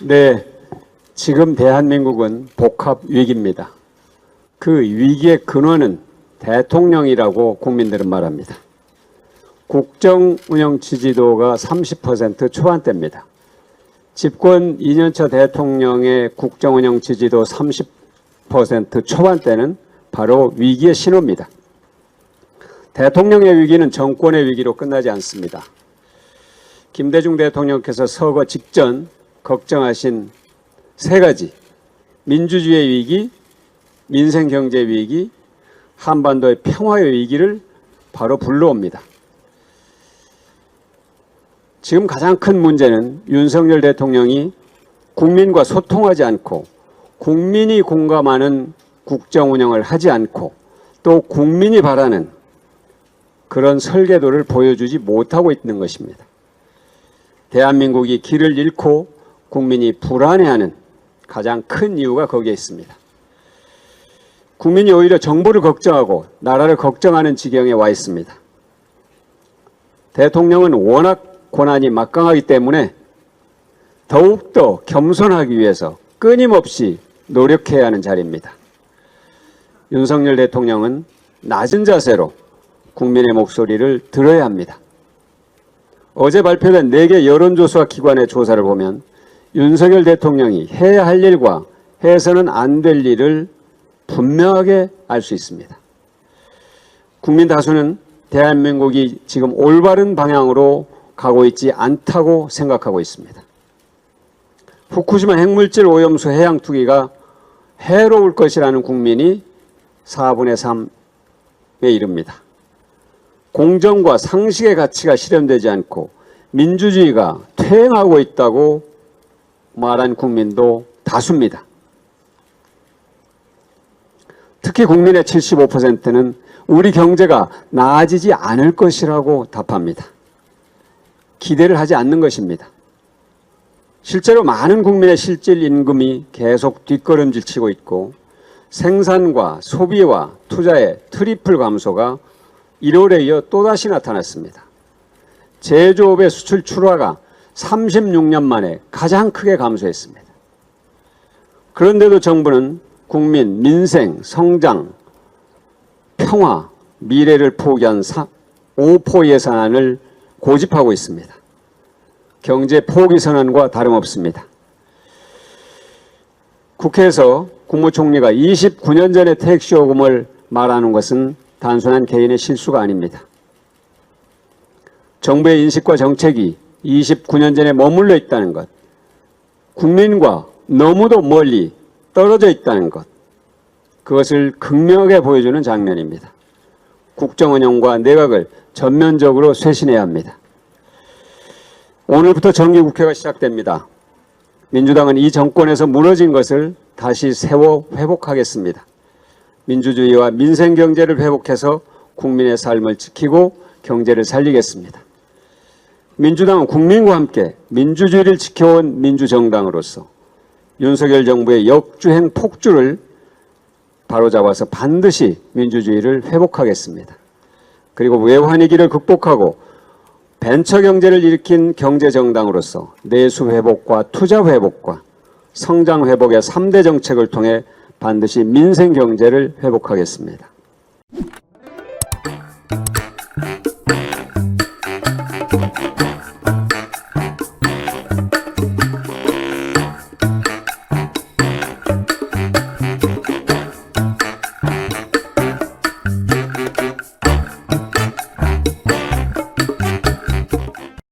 네, 지금 대한민국은 복합 위기입니다. 그 위기의 근원은 대통령이라고 국민들은 말합니다. 국정 운영 지지도가 30% 초반대입니다. 집권 2년차 대통령의 국정 운영 지지도 30% 초반대는 바로 위기의 신호입니다. 대통령의 위기는 정권의 위기로 끝나지 않습니다. 김대중 대통령께서 서거 직전 걱정하신 세 가지, 민주주의의 위기, 민생경제 위기, 한반도의 평화의 위기를 바로 불러옵니다. 지금 가장 큰 문제는 윤석열 대통령이 국민과 소통하지 않고 국민이 공감하는 국정 운영을 하지 않고 또 국민이 바라는 그런 설계도를 보여주지 못하고 있는 것입니다. 대한민국이 길을 잃고 국민이 불안해하는 가장 큰 이유가 거기에 있습니다. 국민이 오히려 정부를 걱정하고 나라를 걱정하는 지경에 와 있습니다. 대통령은 워낙 권한이 막강하기 때문에 더욱더 겸손하기 위해서 끊임없이 노력해야 하는 자리입니다. 윤석열 대통령은 낮은 자세로 국민의 목소리를 들어야 합니다. 어제 발표된 4개 여론조사 기관의 조사를 보면 윤석열 대통령이 해야 할 일과 해서는 안 될 일을 분명하게 알 수 있습니다. 국민 다수는 대한민국이 지금 올바른 방향으로 가고 있지 않다고 생각하고 있습니다. 후쿠시마 핵물질 오염수 해양 투기가 해로울 것이라는 국민이 4분의 3에 이릅니다. 공정과 상식의 가치가 실현되지 않고 민주주의가 퇴행하고 있다고 말한 국민도 다수입니다. 특히 국민의 75%는 우리 경제가 나아지지 않을 것이라고 답합니다. 기대를 하지 않는 것입니다. 실제로 많은 국민의 실질 임금이 계속 뒷걸음질 치고 있고 생산과 소비와 투자의 트리플 감소가 1월에 이어 또다시 나타났습니다. 제조업의 수출 출하가 36년 만에 가장 크게 감소했습니다. 그런데도 정부는 국민, 민생, 성장, 평화, 미래를 포기한 5포 예산안을 고집하고 있습니다. 경제 포기 선언과 다름없습니다. 국회에서 국무총리가 29년 전의 택시요금을 말하는 것은 단순한 개인의 실수가 아닙니다. 정부의 인식과 정책이 29년 전에 머물러 있다는 것, 국민과 너무도 멀리 떨어져 있다는 것, 그것을 극명하게 보여주는 장면입니다. 국정운영과 내각을 전면적으로 쇄신해야 합니다. 오늘부터 정기국회가 시작됩니다. 민주당은 이 정권에서 무너진 것을 다시 세워 회복하겠습니다. 민주주의와 민생경제를 회복해서 국민의 삶을 지키고 경제를 살리겠습니다. 민주당은 국민과 함께 민주주의를 지켜온 민주정당으로서 윤석열 정부의 역주행 폭주를 바로잡아서 반드시 민주주의를 회복하겠습니다. 그리고 외환위기를 극복하고 벤처경제를 일으킨 경제정당으로서 내수 회복과 투자 회복과 성장 회복의 3대 정책을 통해 반드시 민생경제를 회복하겠습니다.